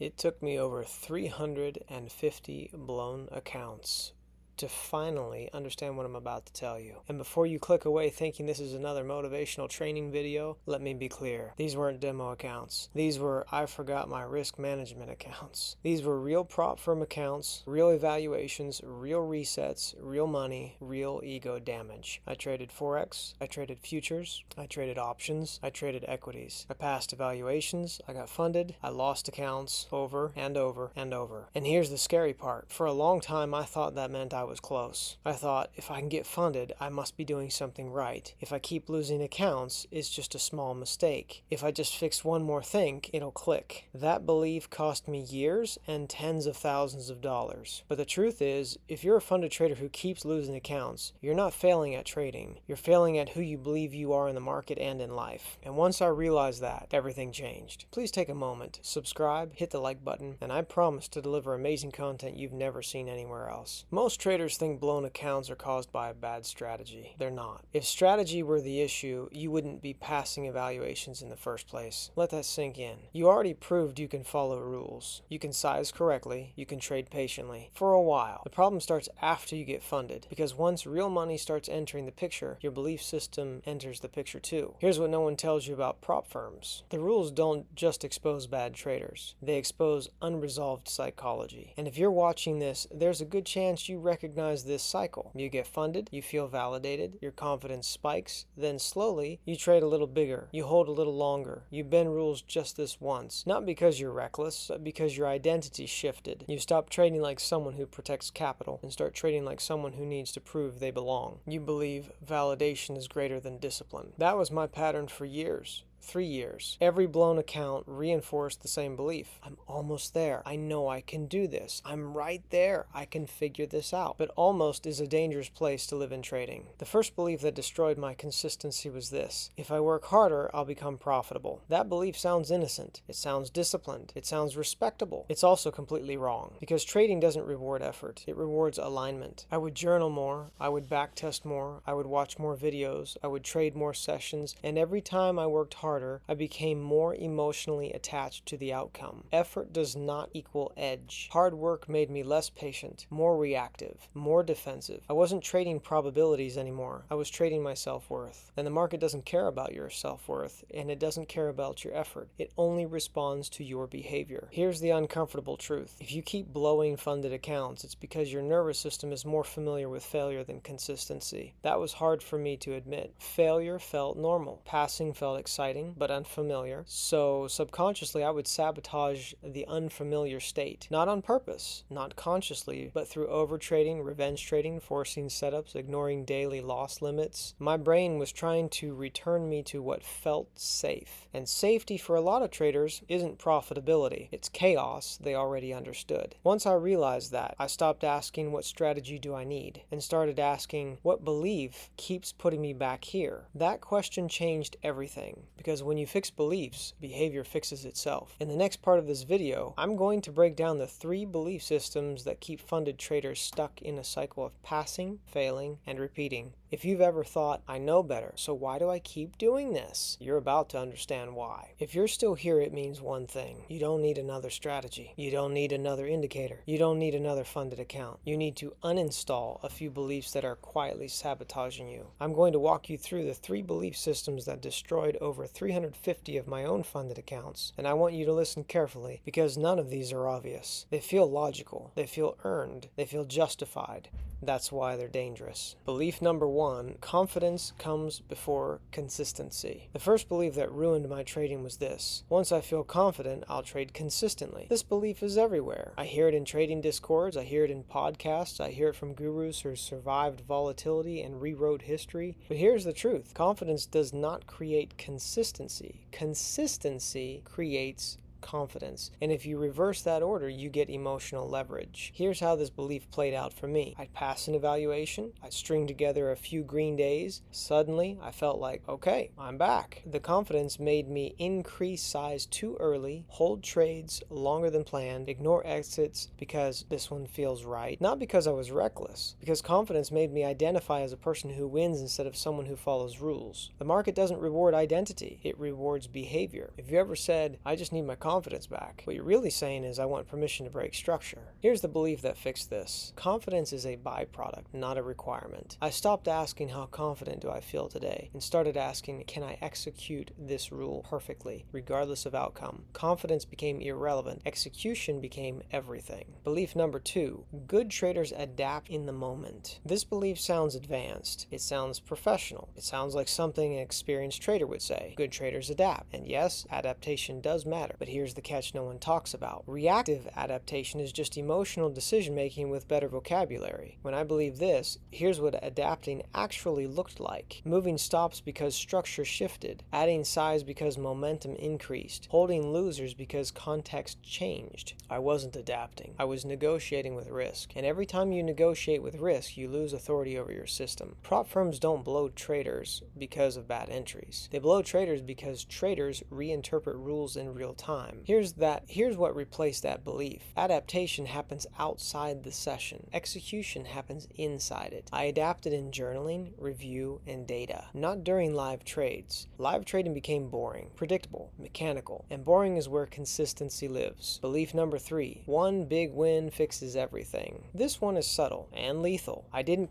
It took me over 350 blown accounts to finally understand what I'm about to tell you. And before you click away thinking this is another motivational training video, let me be clear. These weren't demo accounts. These were I forgot my risk management accounts. These were real prop firm accounts, real evaluations, real resets, real money, real ego damage. I traded Forex, I traded futures, I traded options, I traded equities. I passed evaluations, I got funded, I lost accounts over and over and over. And here's the scary part. For a long time I thought that meant I was close. I thought if I can get funded, I must be doing something right. If I keep losing accounts, it's just a small mistake. If I just fix one more thing, it'll click. That belief cost me years and tens of thousands of dollars. But the truth is, if you're a funded trader who keeps losing accounts, you're not failing at trading. You're failing at who you believe you are in the market and in life. And once I realized that, everything changed. Please take a moment, subscribe, hit the like button, and I promise to deliver amazing content you've never seen anywhere else. Most traders think blown accounts are caused by a bad strategy. They're not. If strategy were the issue, you wouldn't be passing evaluations in the first place. Let that sink in. You already proved you can follow rules. You can size correctly. You can trade patiently. For a while. The problem starts after you get funded, because once real money starts entering the picture, your belief system enters the picture too. Here's what no one tells you about prop firms. The rules don't just expose bad traders. They expose unresolved psychology. And if you're watching this, there's a good chance you recognize this cycle. You get funded, you feel validated, your confidence spikes, then slowly you trade a little bigger, you hold a little longer, you bend rules just this once, not because you're reckless, but because your identity shifted. You stop trading like someone who protects capital and start trading like someone who needs to prove they belong. You believe validation is greater than discipline. That was my pattern for years. 3 years. Every blown account reinforced the same belief. I'm almost there. I know I can do this. I'm right there. I can figure this out. But almost is a dangerous place to live in trading. The first belief that destroyed my consistency was this: if I work harder, I'll become profitable. That belief sounds innocent. It sounds disciplined. It sounds respectable. It's also completely wrong, because trading doesn't reward effort. It rewards alignment. I would journal more. I would backtest more. I would watch more videos. I would trade more sessions. And every time I worked harder, I became more emotionally attached to the outcome. Effort does not equal edge. Hard work made me less patient, more reactive, more defensive. I wasn't trading probabilities anymore. I was trading my self-worth. And the market doesn't care about your self-worth, and it doesn't care about your effort. It only responds to your behavior. Here's the uncomfortable truth. If you keep blowing funded accounts, it's because your nervous system is more familiar with failure than consistency. That was hard for me to admit. Failure felt normal. Passing felt exciting, but unfamiliar. So subconsciously, I would sabotage the unfamiliar state. Not on purpose, not consciously, but through overtrading, revenge trading, forcing setups, ignoring daily loss limits. My brain was trying to return me to what felt safe. And safety for a lot of traders isn't profitability. It's chaos they already understood. Once I realized that, I stopped asking what strategy do I need and started asking what belief keeps putting me back here. That question changed everything, because when you fix beliefs, behavior fixes itself. In the next part of this video, I'm going to break down the 3 belief systems that keep funded traders stuck in a cycle of passing, failing, and repeating. If you've ever thought, I know better, so why do I keep doing this? You're about to understand why. If you're still here, it means one thing. You don't need another strategy. You don't need another indicator. You don't need another funded account. You need to uninstall a few beliefs that are quietly sabotaging you. I'm going to walk you through the 3 belief systems that destroyed over 350 of my own funded accounts, and I want you to listen carefully, because none of these are obvious. They feel logical. They feel earned. They feel justified. That's why they're dangerous. Belief number 1, confidence comes before consistency. The first belief that ruined my trading was this: once I feel confident, I'll trade consistently. This belief is everywhere. I hear it in trading discords, I hear it in podcasts, I hear it from gurus who survived volatility and rewrote history. But here's the truth: confidence does not create consistency. Consistency creates confidence. And if you reverse that order, you get emotional leverage. Here's how this belief played out for me. I'd pass an evaluation. I'd string together a few green days. Suddenly, I felt like, okay, I'm back. The confidence made me increase size too early, hold trades longer than planned, ignore exits because this one feels right. Not because I was reckless, because confidence made me identify as a person who wins instead of someone who follows rules. The market doesn't reward identity. It rewards behavior. If you ever said, I just need my confidence confidence back. What you're really saying is, I want permission to break structure. Here's the belief that fixed this. Confidence is a byproduct, not a requirement. I stopped asking how confident do I feel today and started asking, can I execute this rule perfectly, regardless of outcome? Confidence became irrelevant. Execution became everything. Belief number 2, good traders adapt in the moment. This belief sounds advanced. It sounds professional. It sounds like something an experienced trader would say. Good traders adapt. And yes, adaptation does matter. But here's the catch no one talks about. Reactive adaptation is just emotional decision making with better vocabulary. When I believe this, here's what adapting actually looked like. Moving stops because structure shifted. Adding size because momentum increased. Holding losers because context changed. I wasn't adapting. I was negotiating with risk. And every time you negotiate with risk, you lose authority over your system. Prop firms don't blow traders because of bad entries. They blow traders because traders reinterpret rules in real time. Here's what replaced that belief. Adaptation happens outside the session. Execution happens inside it. I adapted in journaling, review, and data, not during live trades. Live trading became boring, predictable, mechanical, and boring is where consistency lives. Belief number 3, one big win fixes everything. This one is subtle and lethal. I didn't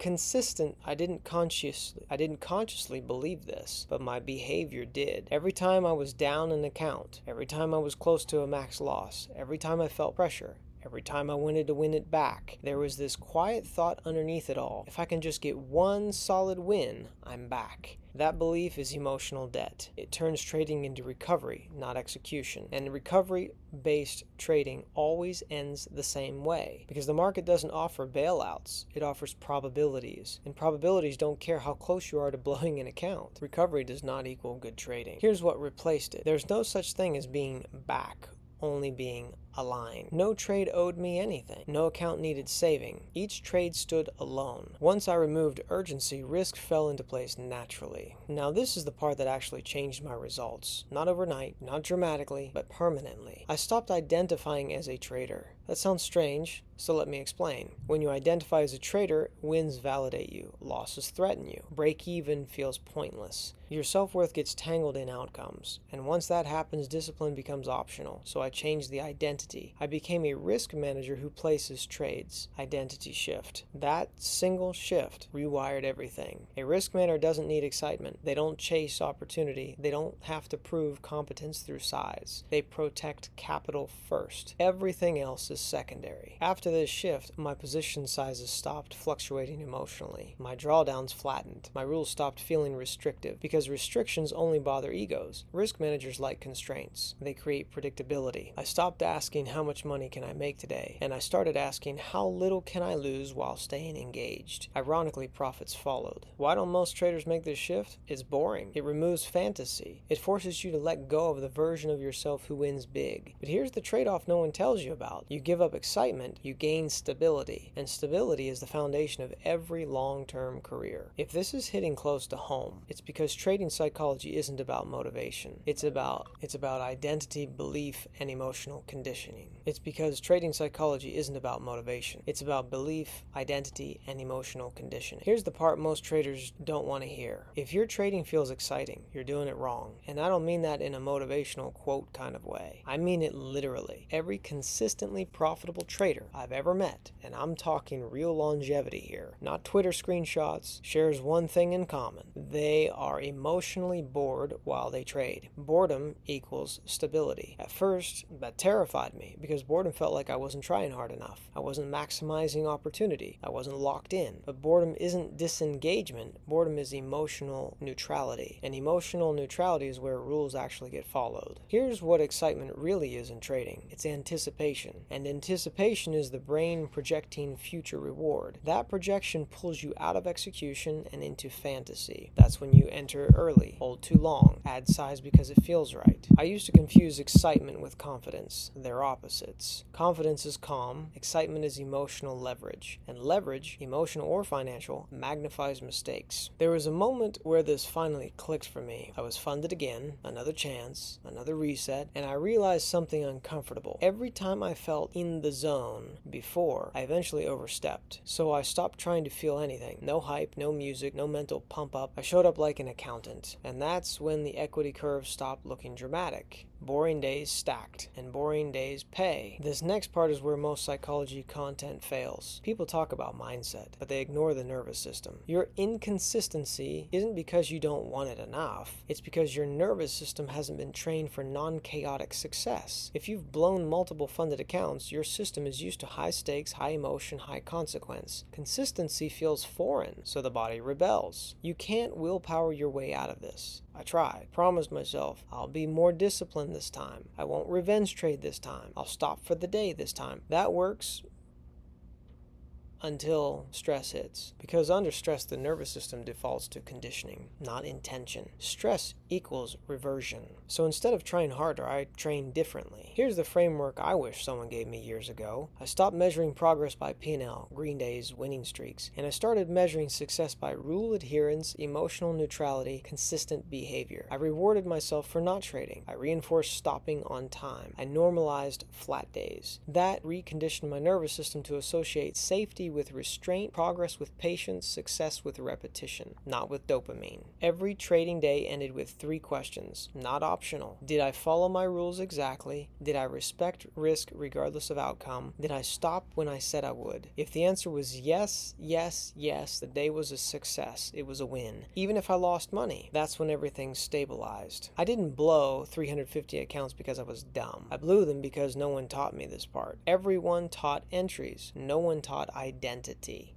consciously believe this, but my behavior did. Every time I was down an account, every time I was close to a max loss, every time I felt pressure, every time I wanted to win it back, there was this quiet thought underneath it all. If I can just get one solid win, I'm back. That belief is emotional debt. It turns trading into recovery, not execution. And recovery-based trading always ends the same way, because the market doesn't offer bailouts. It offers probabilities. And probabilities don't care how close you are to blowing an account. Recovery does not equal good trading. Here's what replaced it. There's no such thing as being back, only being aligned. No trade owed me anything. No account needed saving. Each trade stood alone. Once I removed urgency, risk fell into place naturally. Now this is the part that actually changed my results. Not overnight, not dramatically, but permanently. I stopped identifying as a trader. That sounds strange, so let me explain. When you identify as a trader, wins validate you, losses threaten you, break even feels pointless. Your self-worth gets tangled in outcomes, and once that happens, discipline becomes optional. So I changed the identity. I became a risk manager who places trades. Identity shift. That single shift rewired everything. A risk manager doesn't need excitement. They don't chase opportunity. They don't have to prove competence through size. They protect capital first. Everything else is secondary. After this shift, my position sizes stopped fluctuating emotionally. My drawdowns flattened. My rules stopped feeling restrictive, because restrictions only bother egos. Risk managers like constraints. They create predictability. I stopped asking how much money can I make today, and I started asking how little can I lose while staying engaged. Ironically, profits followed. Why don't most traders make this shift? It's boring. It removes fantasy. It forces you to let go of the version of yourself who wins big. But here's the trade-off no one tells you about. You give up excitement, you gain stability, and stability is the foundation of every long-term career. If this is hitting close to home, it's because trading psychology isn't about motivation. It's about identity, belief, and emotional conditioning. It's because trading psychology isn't about motivation. It's about belief, identity, and emotional conditioning. Here's the part most traders don't want to hear. If your trading feels exciting, you're doing it wrong. And I don't mean that in a motivational quote kind of way. I mean it literally. Every consistently profitable trader I've ever met, and I'm talking real longevity here, not Twitter screenshots, shares one thing in common. They are emotionally bored while they trade. Boredom equals stability. At first, that terrified me because boredom felt like I wasn't trying hard enough. I wasn't maximizing opportunity. I wasn't locked in. But boredom isn't disengagement. Boredom is emotional neutrality. And emotional neutrality is where rules actually get followed. Here's what excitement really is in trading. It's anticipation. And anticipation is the brain projecting future reward. That projection pulls you out of execution and into fantasy. That's when you enter early, hold too long, add size because it feels right. I used to confuse excitement with confidence. They're opposites. Confidence is calm, excitement is emotional leverage, and leverage, emotional or financial, magnifies mistakes. There was a moment where this finally clicked for me. I was funded again, another chance, another reset, and I realized something uncomfortable. Every time I felt in the zone before, I eventually overstepped. So I stopped trying to feel anything. No hype, no music, no mental pump up. I showed up like an accountant. And that's when the equity curve stopped looking dramatic. Boring days stacked, and boring days pay. This next part is where most psychology content fails. People talk about mindset, but they ignore the nervous system. Your inconsistency isn't because you don't want it enough. It's because your nervous system hasn't been trained for non-chaotic success. If you've blown multiple funded accounts, your system is used to high stakes, high emotion, high consequence. Consistency feels foreign, so the body rebels. You can't willpower your way out of this. I tried. Promised myself, I'll be more disciplined this time. I won't revenge trade this time. I'll stop for the day this time. That works until stress hits. Because under stress, the nervous system defaults to conditioning, not intention. Stress equals reversion. So instead of trying harder, I train differently. Here's the framework I wish someone gave me years ago. I stopped measuring progress by P&L, green days, winning streaks, and I started measuring success by rule adherence, emotional neutrality, consistent behavior. I rewarded myself for not trading. I reinforced stopping on time. I normalized flat days. That reconditioned my nervous system to associate safety with restraint, progress with patience, success with repetition, not with dopamine. Every trading day ended with 3 questions, not optional. Did I follow my rules exactly? Did I respect risk regardless of outcome? Did I stop when I said I would? If the answer was yes, yes, yes, the day was a success. It was a win. Even if I lost money, that's when everything stabilized. I didn't blow 350 accounts because I was dumb. I blew them because no one taught me this part. Everyone taught entries. No one taught identity.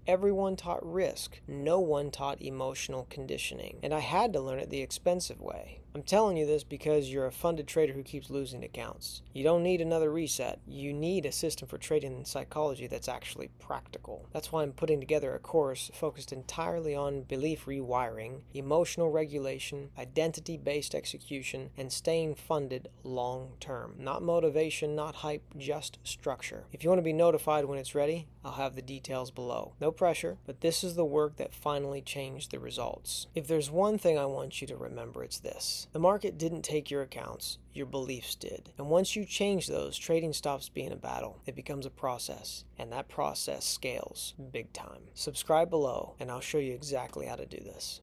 Everyone taught risk. No one taught emotional conditioning. And I had to learn it the expensive way. I'm telling you this because you're a funded trader who keeps losing accounts. You don't need another reset. You need a system for trading in psychology that's actually practical. That's why I'm putting together a course focused entirely on belief rewiring, emotional regulation, identity-based execution, and staying funded long term. Not motivation, not hype, just structure. If you want to be notified when it's ready, I'll have the details below. No pressure, but this is the work that finally changed the results. If there's one thing I want you to remember, it's this. The market didn't take your accounts, your beliefs did. And once you change those, trading stops being a battle. It becomes a process, and that process scales big time. Subscribe below, and I'll show you exactly how to do this.